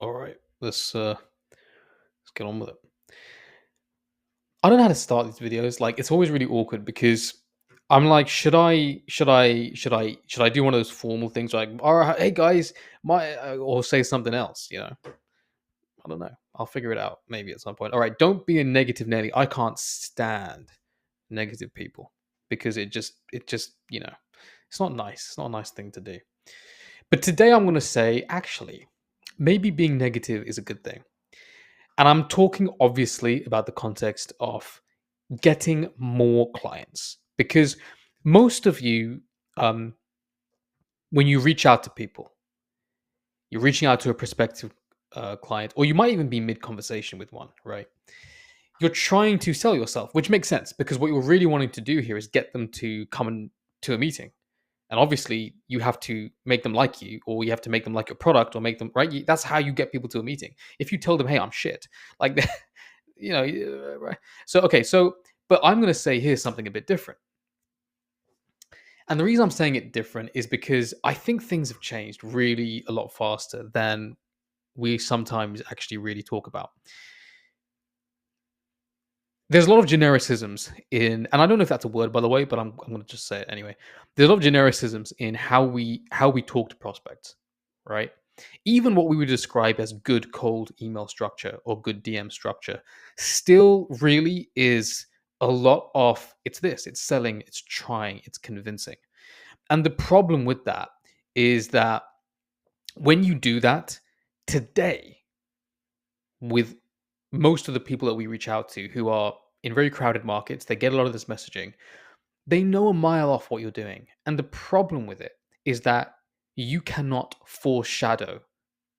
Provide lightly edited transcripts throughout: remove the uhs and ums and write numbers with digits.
All right, let's get on with it. I don't know how to start these videos. Like, it's always really awkward because I'm like, should I do one of those formal things like, all right, hey guys, or say something else? I don't know. I'll figure it out maybe at some point. All right, don't be a negative Nelly. I can't stand negative people because it just it's not nice. It's not a nice thing to do. But today I'm going to say, actually, maybe being negative is a good thing. And I'm talking obviously about the context of getting more clients because most of you, um, when you reach out to people, you're reaching out to a prospective client, or you might even be mid conversation with one, right? You're trying to sell yourself, which makes sense because what you're really wanting to do here is get them to to a meeting. And obviously, you have to make them like you, or you have to make them like your product, or make them right. That's how you get people to a meeting. If you tell them, "Hey, I'm shit," like right? So okay, but I'm going to say here's something a bit different. And the reason I'm saying it different is because I think things have changed really a lot faster than we sometimes actually really talk about. There's a lot of genericisms in, and I don't know if that's a word by the way, but I'm going to just say it anyway. There's a lot of genericisms in how we talk to prospects, right? Even what we would describe as good cold email structure or good DM structure still really is a lot of it's selling, it's trying, it's convincing. And the problem with that is that when you do that today, with most of the people that we reach out to who are in very crowded markets, they get a lot of this messaging. They know a mile off what you're doing. And the problem with it is that you cannot foreshadow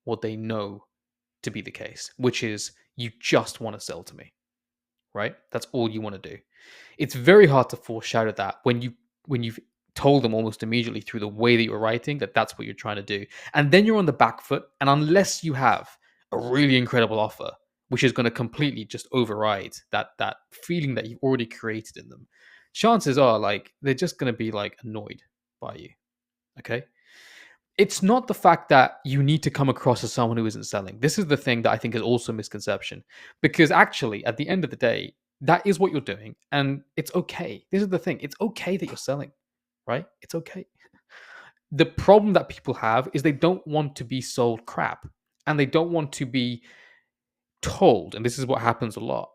what they know to be the case, which is you just want to sell to me, right? That's all you want to do. It's very hard to foreshadow that when you've told them almost immediately through the way that you're writing that that's what you're trying to do. And then you're on the back foot. And unless you have a really incredible offer, which is going to completely just override that feeling that you've already created in them, chances are like they're just going to be like annoyed by you. Okay. It's not the fact that you need to come across as someone who isn't selling. This is the thing that I think is also a misconception. Because actually, at the end of the day, that is what you're doing. And it's okay. This is the thing. It's okay that you're selling, right? It's okay. The problem that people have is they don't want to be sold crap and they don't want to be told, and this is what happens a lot.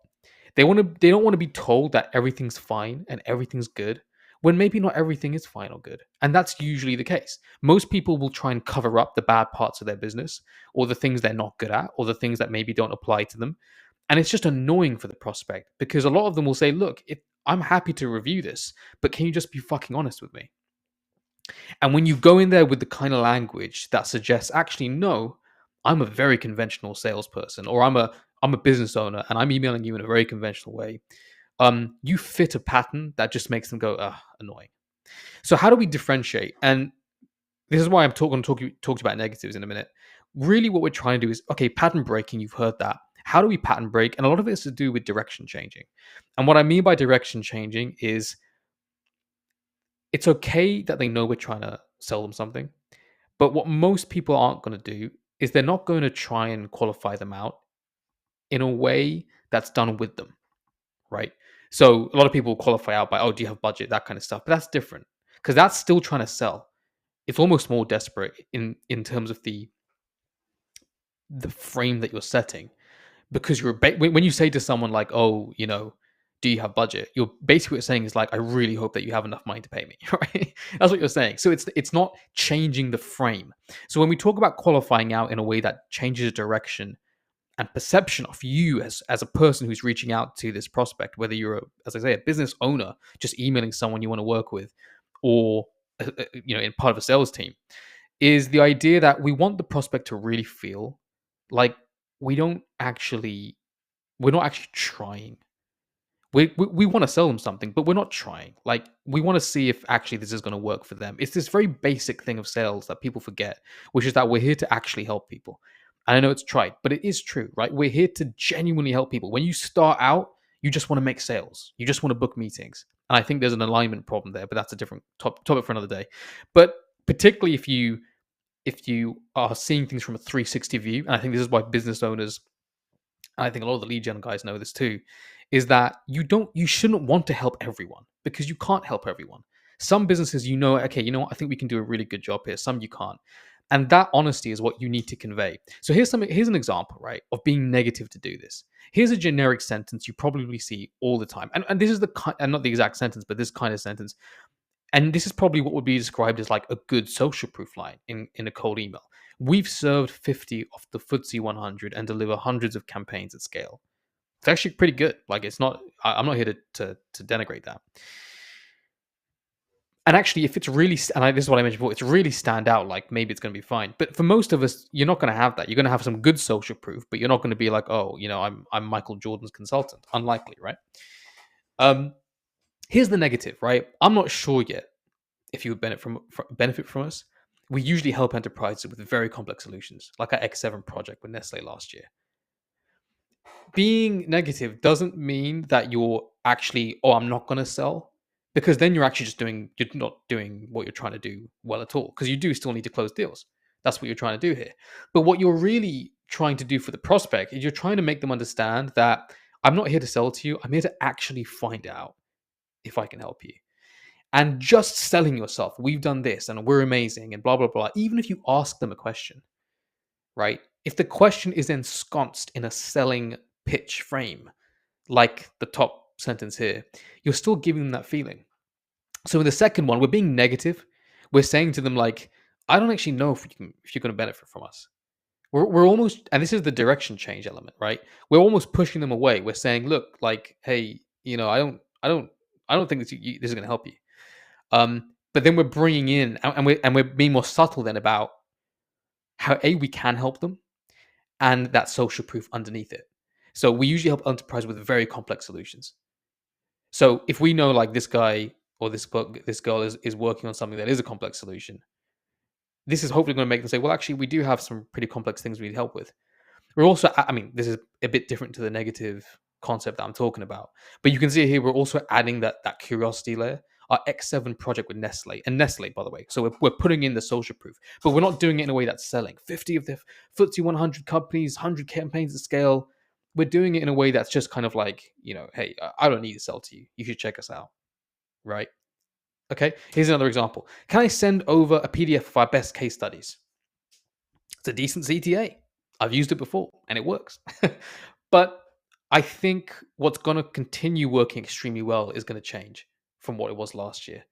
They don't want to be told that everything's fine and everything's good when maybe not everything is fine or good. And that's usually the case. Most people will try and cover up the bad parts of their business or the things they're not good at or the things that maybe don't apply to them. And it's just annoying for the prospect because a lot of them will say, "Look, I'm happy to review this, but can you just be fucking honest with me?" And when you go in there with the kind of language that suggests, actually, no, I'm a very conventional salesperson, or I'm a business owner, and I'm emailing you in a very conventional way, you fit a pattern that just makes them go, annoying. So how do we differentiate? And this is why I'm talking about negatives in a minute. Really, what we're trying to do is okay, pattern breaking. You've heard that. How do we pattern break? And a lot of it is to do with direction changing. And what I mean by direction changing is it's okay that they know we're trying to sell them something. But what most people aren't going to do is they're not going to try and qualify them out in a way that's done with them, right? So a lot of people qualify out by, oh, do you have budget, that kind of stuff. But that's different because that's still trying to sell. It's almost more desperate in terms of the frame that you're setting because when you say to someone like, oh, do you have budget? You're basically what you're saying is like, I really hope that you have enough money to pay me, right? That's what you're saying. So it's not changing the frame. So when we talk about qualifying out in a way that changes direction and perception of you as a person who's reaching out to this prospect, whether you're as I say, a business owner just emailing someone you want to work with, or in part of a sales team, is the idea that we want the prospect to really feel like we don't actually we're not actually trying. We want to sell them something, but we're not trying. Like, we want to see if actually this is going to work for them. It's this very basic thing of sales that people forget, which is that we're here to actually help people. And I know it's trite, but it is true, right? We're here to genuinely help people. When you start out, you just want to make sales. You just want to book meetings. And I think there's an alignment problem there, but that's a different topic for another day. But particularly if you if you are seeing things from a 360 view, and I think this is why business owners, and I think a lot of the lead gen guys know this too, is that you shouldn't want to help everyone because you can't help everyone. Some businesses, okay, you know what, I think we can do a really good job here. Some you can't. And that honesty is what you need to convey. So here's an example, right, of being negative to do this. Here's a generic sentence you probably see all the time. And this is and not the exact sentence, but this kind of sentence. And this is probably what would be described as like a good social proof line in a cold email. We've served 50 of the FTSE 100 and deliver hundreds of campaigns at scale. It's actually pretty good. Like it's not. I'm not here to denigrate that. And actually, if it's really, this is what I mentioned before, it's really stand out. Like maybe it's going to be fine. But for most of us, you're not going to have that. You're going to have some good social proof, but you're not going to be like, oh, I'm Michael Jordan's consultant. Unlikely, right? Um, Here's the negative, right? I'm not sure yet if you would benefit from us. We usually help enterprises with very complex solutions, like our X7 project with Nestle last year. Being negative doesn't mean that you're actually, oh, I'm not going to sell, because then you're actually you're not doing what you're trying to do well at all, because you do still need to close deals. That's what you're trying to do here. But what you're really trying to do for the prospect is you're trying to make them understand that I'm not here to sell to you. I'm here to actually find out if I can help you. And just selling yourself, we've done this and we're amazing and blah, blah, blah. Even if you ask them a question, right? If the question is ensconced in a selling pitch frame, like the top sentence here, you're still giving them that feeling. So in the second one, we're being negative. We're saying to them like, I don't actually know if you're going to benefit from us. We're almost, and this is the direction change element, right? We're almost pushing them away. We're saying, look, like, hey, I don't think this is going to help you. But then we're bringing in, and we're being more subtle then about how we can help them, and that social proof underneath it. So we usually help enterprise with very complex solutions. So if we know like this guy or this girl is working on something that is a complex solution, this is hopefully going to make them say, well, actually, we do have some pretty complex things we need help with. We're also, I mean, this is a bit different to the negative concept that I'm talking about, but you can see here we're also adding that curiosity layer. Our X7 project with Nestle, and Nestle, by the way. So we're putting in the social proof, but we're not doing it in a way that's selling. 50 of the FTSE 100 companies, 100 campaigns at scale. We're doing it in a way that's just kind of like, hey, I don't need to sell to you. You should check us out, right? Okay, here's another example. Can I send over a PDF of our best case studies? It's a decent CTA. I've used it before and it works. But I think what's going to continue working extremely well is going to change from what it was last year.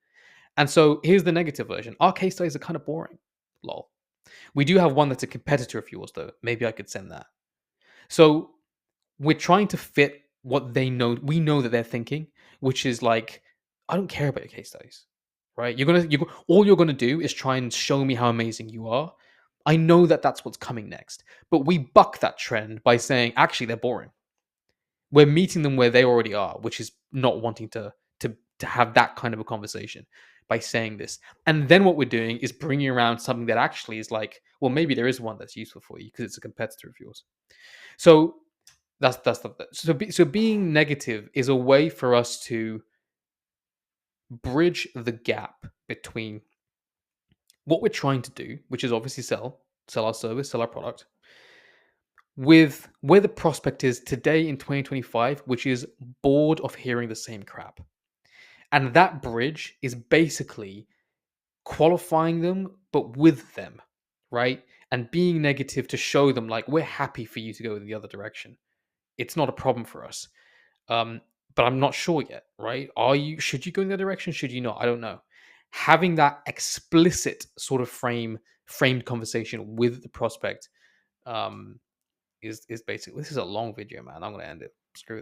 And so here's the negative version. Our case studies are kind of boring. Lol. We do have one that's a competitor of yours, though. Maybe I could send that. So we're trying to fit what they know. We know that they're thinking, which is like, I don't care about your case studies, right? All you're gonna do is try and show me how amazing you are. I know that that's what's coming next, but we buck that trend by saying, actually, they're boring. We're meeting them where they already are, which is not wanting to have that kind of a conversation by saying this. And then what we're doing is bringing around something that actually is like, well, maybe there is one that's useful for you because it's a competitor of yours. So so being negative is a way for us to bridge the gap between what we're trying to do, which is obviously sell our service, sell our product, with where the prospect is today in 2025, which is bored of hearing the same crap. And that bridge is basically qualifying them, but with them, right? And being negative to show them, like, we're happy for you to go in the other direction. It's not a problem for us. But I'm not sure yet, right? Should you go in that direction? Should you not? I don't know. Having that explicit sort of framed conversation with the prospect is basically, this is a long video, man. I'm gonna end it. Screw